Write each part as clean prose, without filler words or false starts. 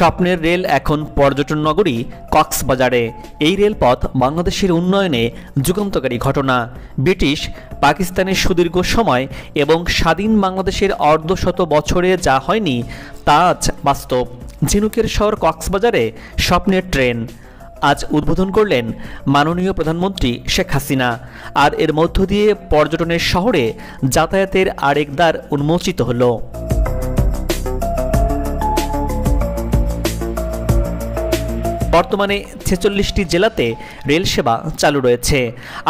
স্বপ্নের রেল এখন পর্যটন নগরী কক্সবাজারে। এই রেলপথ বাংলাদেশের উন্নয়নে যুগান্তকারী ঘটনা। ব্রিটিশ পাকিস্তানের সুদীর্ঘ সময় এবং স্বাধীন বাংলাদেশের অর্ধশত বছরে যা হয়নি তা আজ বাস্তব। ঝিনুকের শহর কক্সবাজারে স্বপ্নের ট্রেন আজ উদ্বোধন করলেন মাননীয় প্রধানমন্ত্রী শেখ হাসিনা। আর এর মধ্য দিয়ে পর্যটনের শহরে যাতায়াতের আরেক দ্বার উন্মোচিত হলো। বর্তমানে 46টি জেলাতে রেল সেবা চালু রয়েছে।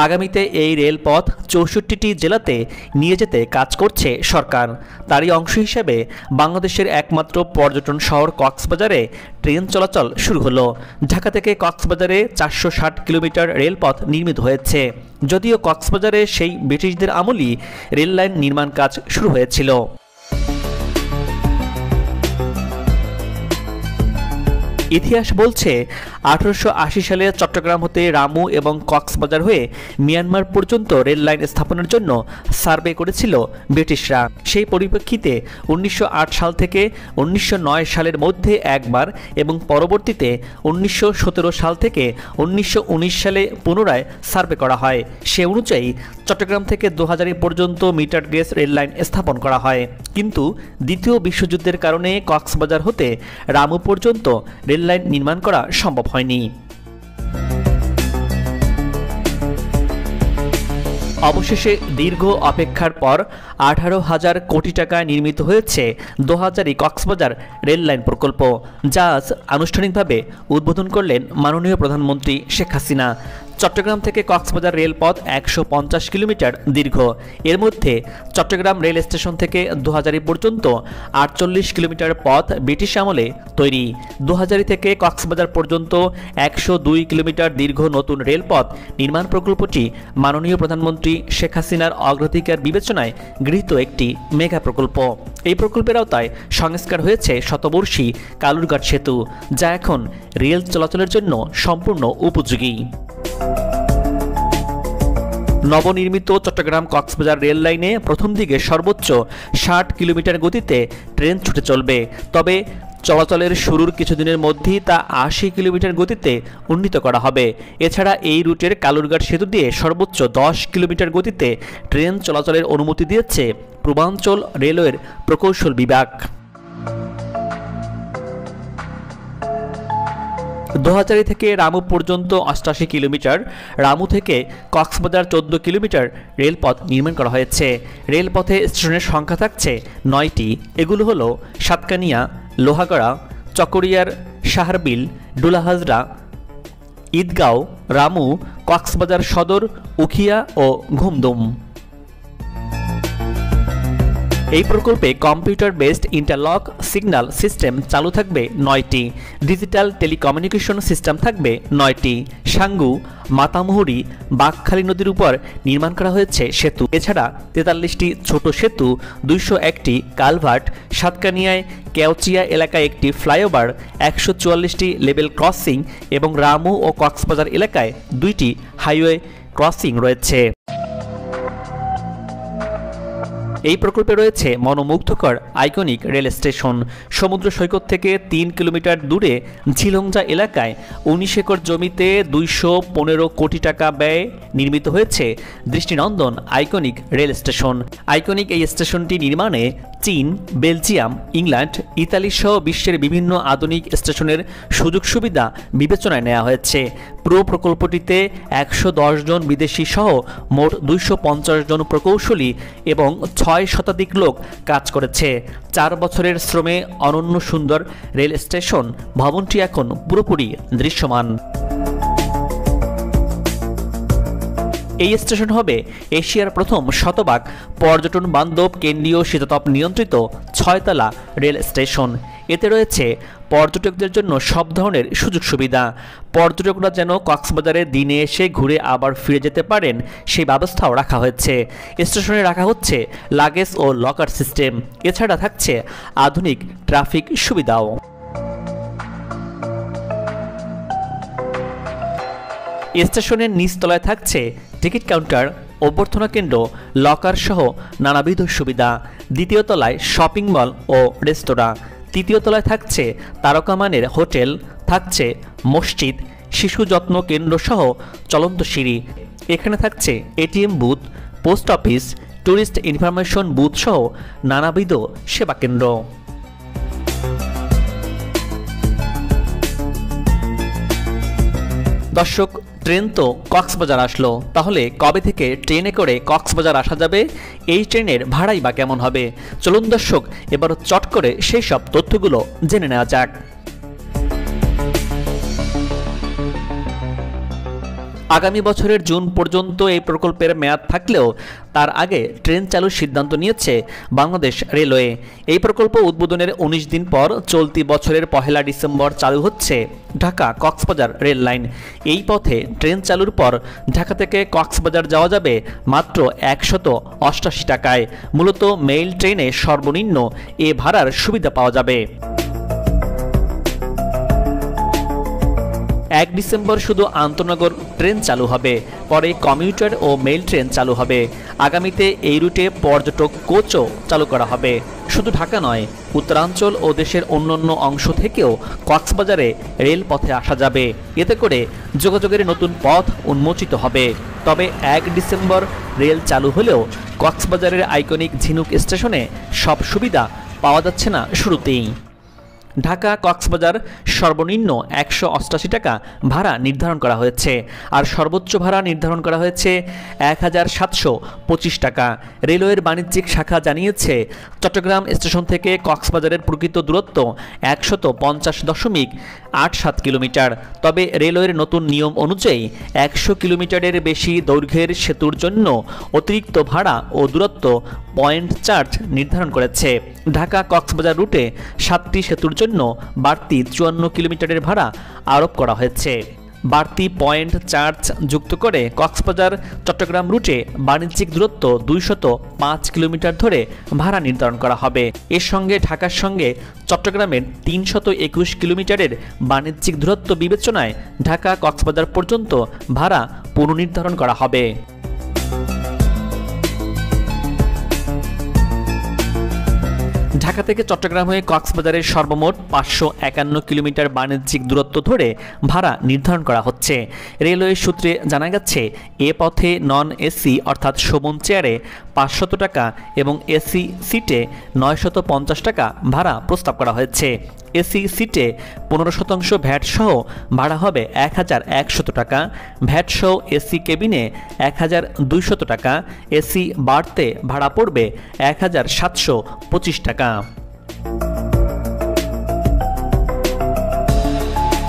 আগামীতে এই রেলপথ 64টি জেলাতে নিয়ে যেতে কাজ করছে সরকার। তারই অংশ হিসেবে বাংলাদেশের একমাত্র পর্যটন শহর কক্সবাজারে ট্রেন চলাচল শুরু হলো। ঢাকা থেকে কক্সবাজারে 460 কিলোমিটার রেলপথ নির্মিত হয়েছে। যদিও কক্সবাজারে সেই ব্রিটিশদের আমলই রেল লাইন নির্মাণ কাজ শুরু হয়েছিল। ইতিহাস বলছে 1880 সালে চট্টগ্রাম হতে রামু এবং কক্সবাজার হয়ে মিয়ানমার পর্যন্ত রেল লাইন স্থাপনের জন্য সার্ভে করেছিল ব্রিটিশরা। সেই পরিপ্রেক্ষিতে 1908 সাল থেকে 1909 সালের মধ্যে একবার এবং পরবর্তীতে 1917 সাল থেকে 1919 সালে পুনরায় সার্ভে করা হয়। সে অনুযায়ী চট্টগ্রাম থেকে 2000 পর্যন্ত মিটার গেজ রেল লাইন স্থাপন করা হয়। কিন্তু দ্বিতীয় বিশ্বযুদ্ধের কারণে কক্সবাজার হতে রামু পর্যন্ত রেল লাইন নির্মাণ করা সম্ভব হয়নি। অবশেষে দীর্ঘ অপেক্ষার পর 18,000 কোটি টাকায় নির্মিত হয়েছে দোহাজারী কক্সবাজার রেল লাইন প্রকল্প, যা আজ আনুষ্ঠানিকভাবে উদ্বোধন করলেন মাননীয় প্রধানমন্ত্রী শেখ হাসিনা। চট্টগ্রাম থেকে কক্সবাজার রেলপথ 150 কিলোমিটার দীর্ঘ। এর মধ্যে চট্টগ্রাম রেল স্টেশন থেকে দোহাজারী পর্যন্ত 48 কিলোমিটার পথ ব্রিটিশ আমলে তৈরি। দোহাজারী থেকে কক্সবাজার পর্যন্ত 102 কিলোমিটার দীর্ঘ নতুন রেলপথ নির্মাণ প্রকল্পটি মাননীয় প্রধানমন্ত্রী শেখ হাসিনার অগ্রাধিকার বিবেচনায় গৃহীত একটি মেগা প্রকল্প। এই প্রকল্পের আওতায় সংস্কার হয়েছে শতবর্ষী কালুরঘাট সেতু, যা এখন রেল চলাচলের জন্য সম্পূর্ণ উপযোগী। নবনির্মিত চট্টগ্রাম কক্সবাজার রেল লাইনে প্রথম দিকে সর্বোচ্চ 60 কিলোমিটার গতিতে ট্রেন ছুটে চলবে। তবে চলাচলের শুরুর কিছুদিনের মধ্যেই তা 80 কিলোমিটার গতিতে উন্নীত করা হবে। এছাড়া এই রুটের কালুরঘাট সেতু দিয়ে সর্বোচ্চ 10 কিলোমিটার গতিতে ট্রেন চলাচলের অনুমতি দিয়েছে পূর্বাঞ্চল রেলওয়ের প্রকৌশল বিভাগ। দোহাজারী থেকে রামু পর্যন্ত 88 কিলোমিটার, রামু থেকে কক্সবাজার 14 কিলোমিটার রেলপথ নির্মাণ করা হয়েছে। রেলপথে স্টেশনের সংখ্যা থাকছে 9টি। এগুলো হলো সাতকানিয়া, লোহাগড়া, চকরিয়ার, শাহরবিল, ডুলাহাজরা, ঈদগাঁও, রামু, কক্সবাজার সদর, উখিয়া ও ঘুমদুম। এই প্রকল্পে computer based interlock signal system চালু থাকবে 9টি। ডিজিটাল টেলিকমিউনিকেশন সিস্টেম থাকবে 9টি। সাঙ্গু, মাতামুহুরি, বাঘখালী নদীর উপর নির্মাণ করা হয়েছে সেতু। এছাড়া 43টি ছোট সেতু, 201টি কালভার্ট, সাতকানিয়ায় কেওচিয়া এলাকায় একটি ফ্লাইওভার, 144টি লেভেল ক্রসিং এবং রামু ও কক্সবাজার এলাকায় 2টি হাইওয়ে ক্রসিং রয়েছে। এই প্রকল্পে রয়েছে মনোমুগ্ধকর আইকনিক রেল স্টেশন। সমুদ্র সৈকত থেকে 3 কিলোমিটার দূরে ঝিলংজা এলাকায় 19 একর জমিতে 215 কোটি টাকা ব্যয়ে নির্মিত হয়েছে দৃষ্টিনন্দন আইকনিক রেল স্টেশন। আইকনিক এই স্টেশনটি নির্মাণে চীন, বেলজিয়াম, ইংল্যান্ড, ইতালি সহ বিশ্বের বিভিন্ন আধুনিক স্টেশনের সুযোগ সুবিধা বিবেচনায় নেওয়া হয়েছে। পুরো প্রকল্পটিতে 110 জন বিদেশি সহ মোট 250 জন প্রকৌশলী এবং 6 শতাধিক লোক কাজ করেছে। 4 বছরের শ্রমে অনন্য সুন্দর রেল স্টেশন ভবনটি এখন পুরোপুরি দৃশ্যমান। এই স্টেশন হবে এশিয়ার প্রথম শতভাগ পর্যটন বান্ধব কেন্দ্রীয় শীতাতপ নিয়ন্ত্রিত 6তলা রেল স্টেশন। এতে রয়েছে পর্যটকদের জন্য সব ধরনের সুযোগ সুবিধা। পর্যটকরা যেন কক্সবাজারে দিনে এসে ঘুরে আবার ফিরে যেতে পারেন সেই ব্যবস্থাও রাখা হয়েছে। স্টেশনে রাখা হচ্ছে লাগেজ ও লকার সিস্টেম। এছাড়া থাকছে আধুনিক ট্রাফিক সুবিধাও। স্টেশনের নিচতলায় থাকছে টিকিট কাউন্টার, অভ্যর্থনা কেন্দ্র, লকার সহ নানাবিধ সুবিধা। দ্বিতীয় তলায় শপিং মল ও রেস্তোরাঁ। তৃতীয় তলায় থাকছে তারকামানের হোটেল, থাকছে মসজিদ, শিশু যত্ন কেন্দ্র সহ চলন্ত সিঁড়ি। এখানে থাকছে ATM booth, post office, tourist information booth সহ নানাবিধ সেবা কেন্দ্র। দর্শক, ট্রেন তো কক্সবাজার আসলো, তাহলে কবে থেকে ট্রেনে করে কক্সবাজার আসা যাবে? এই ট্রেনের ভাড়াই বা কেমন হবে? চলুন দর্শক, এবার চট করে সেই সব তথ্যগুলো জেনে নেওয়া যাক। আগামী বছরের জুন পর্যন্ত এই প্রকল্পের মেয়াদ থাকলেও তার আগে ট্রেন চালুর সিদ্ধান্ত নিয়েছে বাংলাদেশ রেলওয়ে। এই প্রকল্প উদ্বোধনের 19 দিন পর চলতি বছরের 1 ডিসেম্বর চালু হচ্ছে ঢাকা কক্সবাজার রেল লাইন। এই পথে ট্রেন চালুর পর ঢাকা থেকে কক্সবাজার যাওয়া যাবে মাত্র 188 টাকায়। মূলত মেইল ট্রেনে সর্বনিম্ন এ ভাড়ার সুবিধা পাওয়া যাবে। 1 ডিসেম্বর শুধু আন্তনগর ট্রেন চালু হবে, পরে কমিউটার ও মেইল ট্রেন চালু হবে। আগামীতে এই রুটে পর্যটক কোচও চালু করা হবে। শুধু ঢাকা নয়, উত্তরাঞ্চল ও দেশের অন্যান্য অংশ থেকেও কক্সবাজারে রেলপথে আসা যাবে। এতে করে যোগাযোগের নতুন পথ উন্মোচিত হবে। তবে 1 ডিসেম্বর রেল চালু হলেও কক্সবাজারের আইকনিক ঝিনুক স্টেশনে সব সুবিধা পাওয়া যাচ্ছে না শুরুতেই। ঢাকা কক্সবাজার সর্বনিম্ন 188 টাকা ভাড়া নির্ধারণ করা হয়েছে, আর সর্বোচ্চ ভাড়া নির্ধারণ করা হয়েছে 1725 টাকা। রেলওয়ের বাণিজ্যিক শাখা জানিয়েছে, চট্টগ্রাম স্টেশন থেকে কক্সবাজারের প্রকৃত দূরত্ব 150.87 কিলোমিটার। তবে রেলওয়ের নতুন নিয়ম অনুযায়ী 100 কিলোমিটারের বেশি দৈর্ঘ্যের সেতুর জন্য অতিরিক্ত ভাড়া ও দূরত্ব পয়েন্ট চার্জ নির্ধারণ করেছে। ঢাকা কক্সবাজার রুটে 7টি সেতুর জন্য বাড়তি 54 কিলোমিটারের ভাড়া আরোপ করা হয়েছে। বাড়তি পয়েন্ট চার্জ যুক্ত করে কক্সবাজার চট্টগ্রাম রুটে বাণিজ্যিক দূরত্ব 205 কিলোমিটার ধরে ভাড়া নির্ধারণ করা হবে। এর সঙ্গে ঢাকার সঙ্গে চট্টগ্রামের 321 কিলোমিটারের বাণিজ্যিক দূরত্ব বিবেচনায় ঢাকা কক্সবাজার পর্যন্ত ভাড়া পুনর্নির্ধারণ করা হবে। ঢাকা থেকে চট্টগ্রাম হয়ে কক্সবাজারের সর্বমোট 551 কিলোমিটার বাণিজ্যিক দূরত্ব ধরে ভাড়া নির্ধারণ করা হচ্ছে। রেলওয়ে সূত্রে জানা গেছে, এ পথে নন এসি অর্থাৎ শোভন চেয়ারে 500 টাকা এবং এসি সিটে 950 টাকা ভাড়া প্রস্তাব করা হয়েছে। এসি সিটে 15% ভ্যাট সহ ভাড়া হবে 1100 টাকা, ভ্যাট সহ এসি কেবিনে 1200 টাকা, এসি বার্থে ভাড়া পড়বে 1725 টাকা।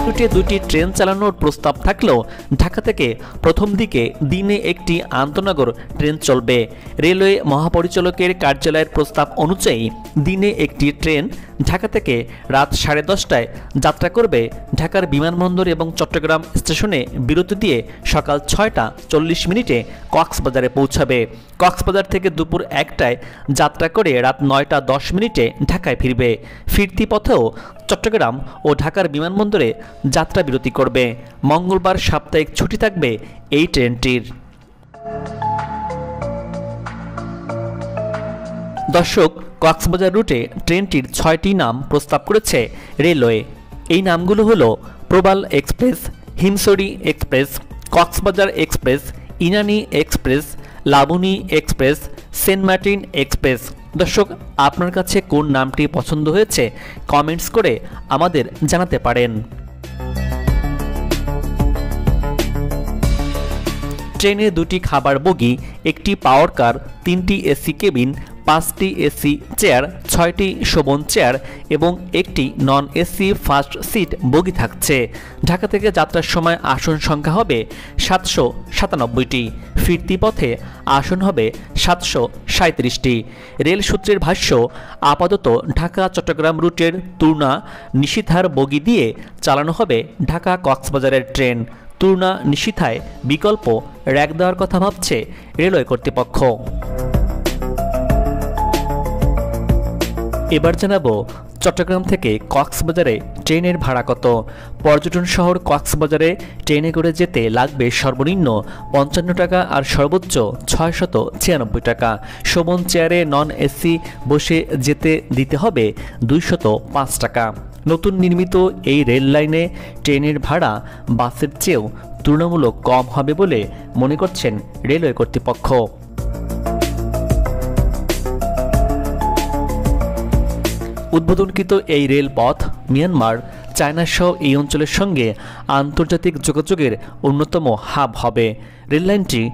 রুটে 2টি ট্রেন চালানোর প্রস্তাব থাকলেও ঢাকা থেকে প্রথম দিকে দিনে একটি আন্তনগর ট্রেন চলবে। রেলওয়ে মহাপরিচালকের কার্যালয়ের প্রস্তাব অনুযায়ী দিনে একটি ট্রেন ঢাকা থেকে রাত 10:30টায় যাত্রা করবে। ঢাকার বিমানবন্দর এবং চট্টগ্রাম স্টেশনে বিরতি দিয়ে সকাল 6:40 কক্সবাজারে পৌঁছাবে। কক্সবাজার থেকে দুপুর 1টায় যাত্রা করে রাত 9:10 ঢাকায় ফিরবে। ফিরতি পথেও চট্টগ্রাম ও ঢাকার বিমানবন্দরে যাত্রা বিরতি করবে। মঙ্গলবার সাপ্তাহিক ছুটি থাকবে এই ট্রেনটির। দর্শক, কক্সবাজার রুটে ট্রেনটির 6টি নাম প্রস্তাব করেছে রেলওয়ে। এই নামগুলো হলো প্রবাল express, Himchari express, Cox's Bazar express, Inani express, Laboni express, Saint Martin express. দর্শক, আপনার কাছে কোন নামটি পছন্দ হয়েছে কমেন্টস করে আমাদের জানাতে পারেন। ট্রেনে 2টি খাবার বগি, একটি পাওয়ার কার, 3টি এসি কেবিন, 5টি এসি চেয়ার, 6টি শোভন চেয়ার এবং একটি নন এসি ফার্স্ট সিট বগি থাকছে। ঢাকা থেকে যাত্রার সময় আসন সংখ্যা হবে 797টি, ফিরতি পথে আসন হবে 737টি। রেল সূত্রের ভাষ্য, আপাতত ঢাকা চট্টগ্রাম রুটের তুর্না নিশিথার বগি দিয়ে চালানো হবে ঢাকা কক্সবাজারের ট্রেন। তুর্না নিশিথায় বিকল্প র্যাক দেওয়ার কথা ভাবছে রেলওয়ে কর্তৃপক্ষ। এবার জানাবো চট্টগ্রাম থেকে কক্সবাজারে ট্রেনের ভাড়া কত। পর্যটন শহর কক্সবাজারে ট্রেনে করে যেতে লাগবে সর্বনিম্ন 55 টাকা আর সর্বোচ্চ 696 টাকা। শোভন চেয়ারে নন এসি বসে যেতে দিতে হবে 205 টাকা। নতুন নির্মিত এই রেল লাইনে ট্রেনের ভাড়া বাসের চেয়েও তুলনামূলক কম হবে বলে মনে করছেন রেলওয়ে কর্তৃপক্ষ। উদ্বোধনকৃত এই রেলপথ মিয়ানমার, চায়না সহ এই অঞ্চলের সঙ্গে আন্তর্জাতিক যোগাযোগের অন্যতম হাব হবে। রেললাইনটি